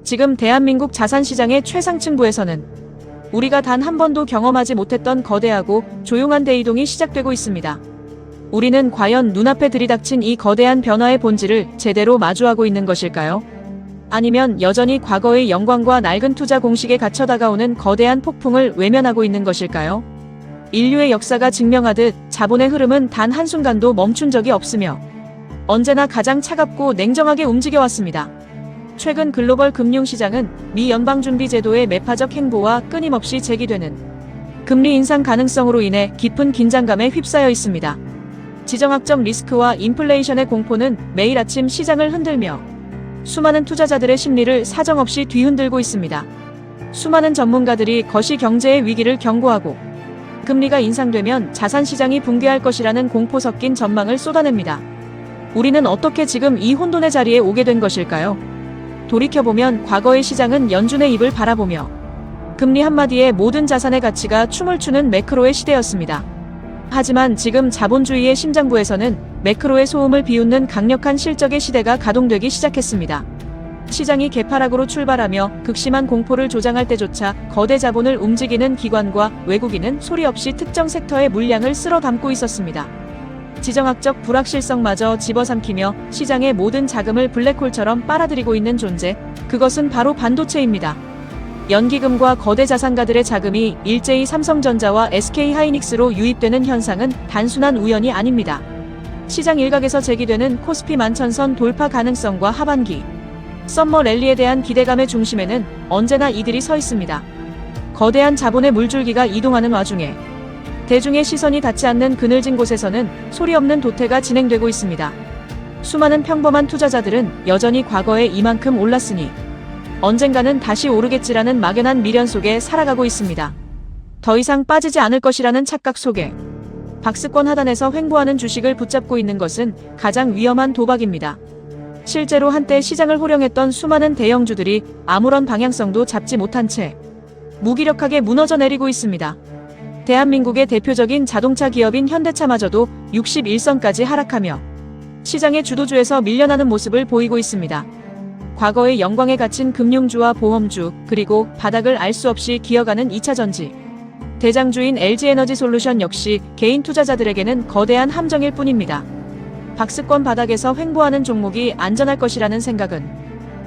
지금 대한민국 자산시장의 최상층부에서는 우리가 단 한 번도 경험하지 못했던 거대하고 조용한 대이동이 시작되고 있습니다. 우리는 과연 눈앞에 들이닥친 이 거대한 변화의 본질을 제대로 마주하고 있는 것일까요? 아니면 여전히 과거의 영광과 낡은 투자 공식에 갇혀 다가오는 거대한 폭풍을 외면하고 있는 것일까요? 인류의 역사가 증명하듯 자본의 흐름은 단 한순간도 멈춘 적이 없으며 언제나 가장 차갑고 냉정하게 움직여왔습니다. 최근 글로벌 금융시장은 미 연방준비제도의 매파적 행보와 끊임없이 제기되는 금리 인상 가능성으로 인해 깊은 긴장감에 휩싸여 있습니다. 지정학적 리스크와 인플레이션의 공포는 매일 아침 시장을 흔들며 수많은 투자자들의 심리를 사정없이 뒤흔들고 있습니다. 수많은 전문가들이 거시경제의 위기를 경고하고 금리가 인상되면 자산시장이 붕괴할 것이라는 공포 섞인 전망을 쏟아냅니다. 우리는 어떻게 지금 이 혼돈의 자리에 오게 된 것일까요? 돌이켜보면 과거의 시장은 연준의 입을 바라보며 금리 한마디에 모든 자산의 가치가 춤을 추는 매크로의 시대였습니다. 하지만 지금 자본주의의 심장부에서는 매크로의 소음을 비웃는 강력한 실적의 시대가 가동되기 시작했습니다. 시장이 개파락으로 출발하며 극심한 공포를 조장할 때조차 거대 자본을 움직이는 기관과 외국인은 소리 없이 특정 섹터의 물량을 쓸어 담고 있었습니다. 지정학적 불확실성마저 집어삼키며 시장의 모든 자금을 블랙홀처럼 빨아들이고 있는 존재, 그것은 바로 반도체입니다. 연기금과 거대 자산가들의 자금이 일제히 삼성전자와 SK하이닉스로 유입되는 현상은 단순한 우연이 아닙니다. 시장 일각에서 제기되는 코스피 만천선 돌파 가능성과 하반기 썸머 랠리에 대한 기대감의 중심에는 언제나 이들이 서 있습니다. 거대한 자본의 물줄기가 이동하는 와중에 대중의 시선이 닿지 않는 그늘진 곳에서는 소리 없는 도태가 진행되고 있습니다. 수많은 평범한 투자자들은 여전히 과거에 이만큼 올랐으니 언젠가는 다시 오르겠지라는 막연한 미련 속에 살아가고 있습니다. 더 이상 빠지지 않을 것이라는 착각 속에 박스권 하단에서 횡보하는 주식을 붙잡고 있는 것은 가장 위험한 도박입니다. 실제로 한때 시장을 호령했던 수많은 대형주들이 아무런 방향성도 잡지 못한 채 무기력하게 무너져 내리고 있습니다. 대한민국의 대표적인 자동차 기업인 현대차마저도 61선까지 하락하며 시장의 주도주에서 밀려나는 모습을 보이고 있습니다. 과거의 영광에 갇힌 금융주와 보험주, 그리고 바닥을 알 수 없이 기어가는 2차전지 대장주인 LG에너지솔루션 역시 개인 투자자들에게는 거대한 함정일 뿐입니다. 박스권 바닥에서 횡보하는 종목이 안전할 것이라는 생각은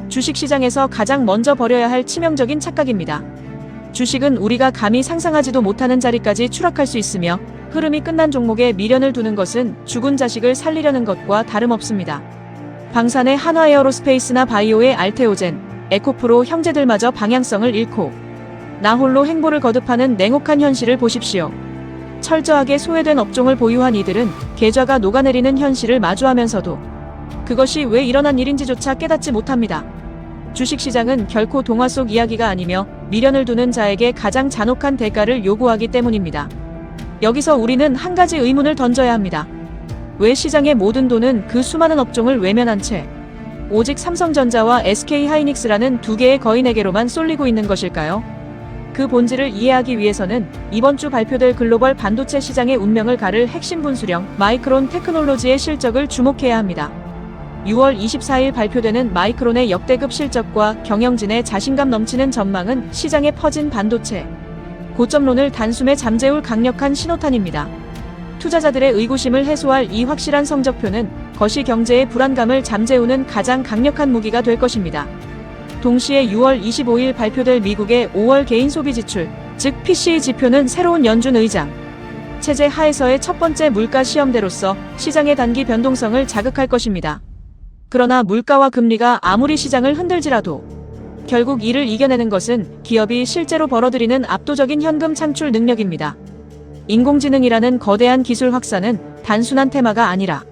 주식시장에서 가장 먼저 버려야 할 치명적인 착각입니다. 주식은 우리가 감히 상상하지도 못하는 자리까지 추락할 수 있으며 흐름이 끝난 종목에 미련을 두는 것은 죽은 자식을 살리려는 것과 다름없습니다. 방산의 한화에어로스페이스나 바이오의 알테오젠, 에코프로 형제들마저 방향성을 잃고 나홀로 행보를 거듭하는 냉혹한 현실을 보십시오. 철저하게 소외된 업종을 보유한 이들은 계좌가 녹아내리는 현실을 마주하면서도 그것이 왜 일어난 일인지조차 깨닫지 못합니다. 주식시장은 결코 동화 속 이야기가 아니며 미련을 두는 자에게 가장 잔혹한 대가를 요구하기 때문입니다. 여기서 우리는 한 가지 의문을 던져야 합니다. 왜 시장의 모든 돈은 그 수많은 업종을 외면한 채 오직 삼성전자와 SK하이닉스라는 두 개의 거인에게로만 쏠리고 있는 것일까요? 그 본질을 이해하기 위해서는 이번 주 발표될 글로벌 반도체 시장의 운명을 가를 핵심 분수령 마이크론 테크놀로지의 실적을 주목해야 합니다. 6월 24일 발표되는 마이크론의 역대급 실적과 경영진의 자신감 넘치는 전망은 시장에 퍼진 반도체 고점론을 단숨에 잠재울 강력한 신호탄입니다. 투자자들의 의구심을 해소할 이 확실한 성적표는 거시경제의 불안감을 잠재우는 가장 강력한 무기가 될 것입니다. 동시에 6월 25일 발표될 미국의 5월 개인 소비 지출, 즉 PCE 지표는 새로운 연준 의장 체제 하에서의 첫 번째 물가 시험대로서 시장의 단기 변동성을 자극할 것입니다. 그러나 물가와 금리가 아무리 시장을 흔들지라도 결국 이를 이겨내는 것은 기업이 실제로 벌어들이는 압도적인 현금 창출 능력입니다. 인공지능이라는 거대한 기술 확산은 단순한 테마가 아니라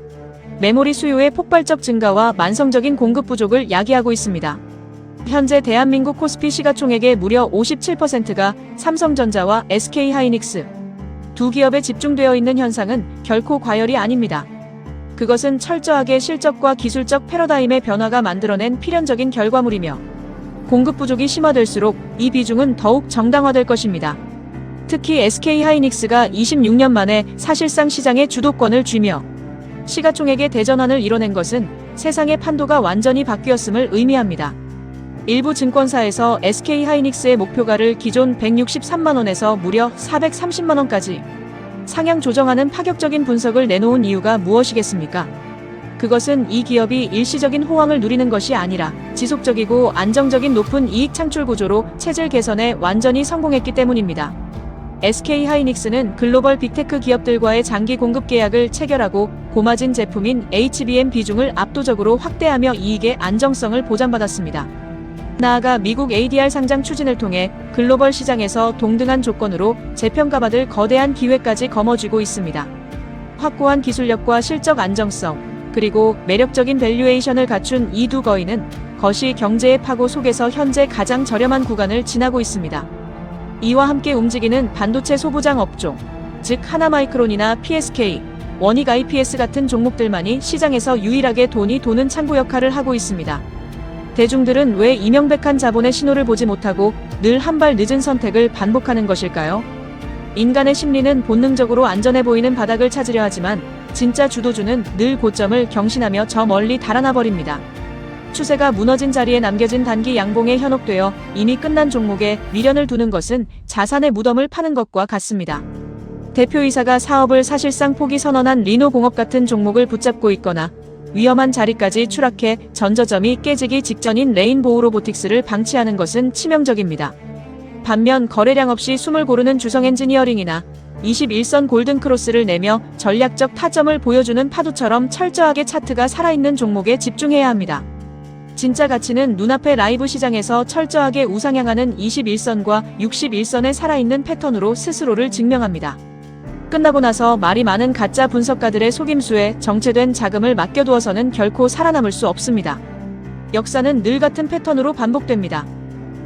메모리 수요의 폭발적 증가와 만성적인 공급 부족을 야기하고 있습니다. 현재 대한민국 코스피 시가총액의 무려 57%가 삼성전자와 SK하이닉스 두 기업에 집중되어 있는 현상은 결코 과열이 아닙니다. 그것은 철저하게 실적과 기술적 패러다임의 변화가 만들어낸 필연적인 결과물이며 공급 부족이 심화될수록 이 비중은 더욱 정당화될 것입니다. 특히 SK하이닉스가 26년 만에 사실상 시장의 주도권을 쥐며 시가총액의 대전환을 이뤄낸 것은 세상의 판도가 완전히 바뀌었음을 의미합니다. 일부 증권사에서 SK하이닉스의 목표가를 기존 163만원에서 무려 430만원까지 상향 조정하는 파격적인 분석을 내놓은 이유가 무엇이겠습니까? 그것은 이 기업이 일시적인 호황을 누리는 것이 아니라 지속적이고 안정적인 높은 이익 창출 구조로 체질 개선에 완전히 성공했기 때문입니다. SK하이닉스는 글로벌 빅테크 기업들과의 장기 공급 계약을 체결하고 고마진 제품인 HBM 비중을 압도적으로 확대하며 이익의 안정성을 보장받았습니다. 나아가 미국 ADR 상장 추진을 통해 글로벌 시장에서 동등한 조건으로 재평가받을 거대한 기회까지 거머쥐고 있습니다. 확고한 기술력과 실적 안정성, 그리고 매력적인 밸류에이션을 갖춘 이 두 거인은 거시 경제의 파고 속에서 현재 가장 저렴한 구간을 지나고 있습니다. 이와 함께 움직이는 반도체 소부장 업종, 즉 하나마이크론이나 PSK, 원익 IPS 같은 종목들만이 시장에서 유일하게 돈이 도는 창구 역할을 하고 있습니다. 대중들은 왜 이 명백한 자본의 신호를 보지 못하고 늘 한 발 늦은 선택을 반복하는 것일까요? 인간의 심리는 본능적으로 안전해 보이는 바닥을 찾으려 하지만 진짜 주도주는 늘 고점을 경신하며 저 멀리 달아나 버립니다. 추세가 무너진 자리에 남겨진 단기 양봉에 현혹되어 이미 끝난 종목에 미련을 두는 것은 자산의 무덤을 파는 것과 같습니다. 대표이사가 사업을 사실상 포기 선언한 리노공업 같은 종목을 붙잡고 있거나 위험한 자리까지 추락해 전저점이 깨지기 직전인 레인보우 로보틱스를 방치하는 것은 치명적입니다. 반면 거래량 없이 숨을 고르는 주성 엔지니어링이나 21선 골든크로스를 내며 전략적 타점을 보여주는 파도처럼 철저하게 차트가 살아있는 종목에 집중해야 합니다. 진짜 가치는 눈앞의 라이브 시장에서 철저하게 우상향하는 21선과 61선의 살아있는 패턴으로 스스로를 증명합니다. 끝나고 나서 말이 많은 가짜 분석가들의 속임수에 정체된 자금을 맡겨두어서는 결코 살아남을 수 없습니다. 역사는 늘 같은 패턴으로 반복됩니다.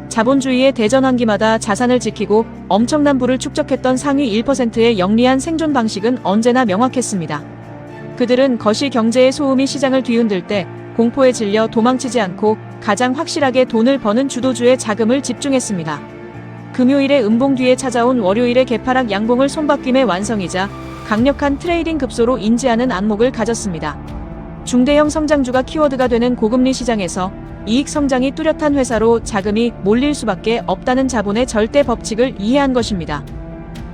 자본주의의 대전환기마다 자산을 지키고 엄청난 부를 축적했던 상위 1%의 영리한 생존 방식은 언제나 명확했습니다. 그들은 거시 경제의 소음이 시장을 뒤흔들 때 공포에 질려 도망치지 않고 가장 확실하게 돈을 버는 주도주의 자금을 집중했습니다. 금요일의 음봉 뒤에 찾아온 월요일의 개파락 양봉을 손바뀜의 완성이자 강력한 트레이딩 급소로 인지하는 안목을 가졌습니다. 중대형 성장주가 키워드가 되는 고금리 시장에서 이익 성장이 뚜렷한 회사로 자금이 몰릴 수밖에 없다는 자본의 절대 법칙을 이해한 것입니다.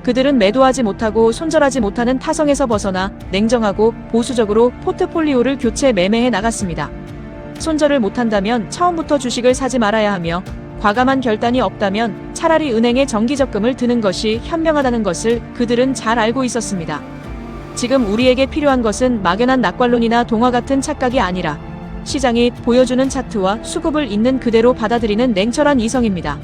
그들은 매도하지 못하고 손절하지 못하는 타성에서 벗어나 냉정하고 보수적으로 포트폴리오를 교체 매매해 나갔습니다. 손절을 못한다면 처음부터 주식을 사지 말아야 하며 과감한 결단이 없다면 차라리 은행에 정기적금을 드는 것이 현명하다는 것을 그들은 잘 알고 있었습니다. 지금 우리에게 필요한 것은 막연한 낙관론이나 동화 같은 착각이 아니라 시장이 보여주는 차트와 수급을 있는 그대로 받아들이는 냉철한 이성입니다.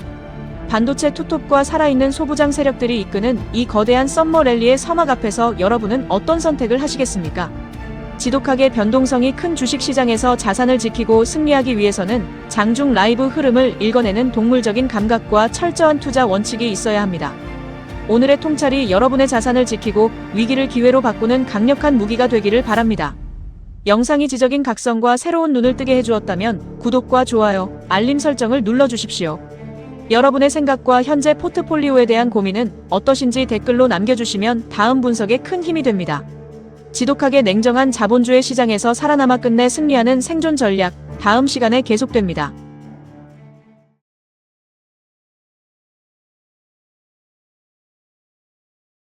반도체 투톱과 살아있는 소부장 세력들이 이끄는 이 거대한 썸머 랠리의 서막 앞에서 여러분은 어떤 선택을 하시겠습니까? 지독하게 변동성이 큰 주식시장에서 자산을 지키고 승리하기 위해서는 장중 라이브 흐름을 읽어내는 동물적인 감각과 철저한 투자 원칙이 있어야 합니다. 오늘의 통찰이 여러분의 자산을 지키고 위기를 기회로 바꾸는 강력한 무기가 되기를 바랍니다. 영상이 지적인 각성과 새로운 눈을 뜨게 해주었다면 구독과 좋아요, 알림 설정을 눌러주십시오. 여러분의 생각과 현재 포트폴리오에 대한 고민은 어떠신지 댓글로 남겨주시면 다음 분석에 큰 힘이 됩니다. 지독하게 냉정한 자본주의 시장에서 살아남아 끝내 승리하는 생존 전략, 다음 시간에 계속됩니다.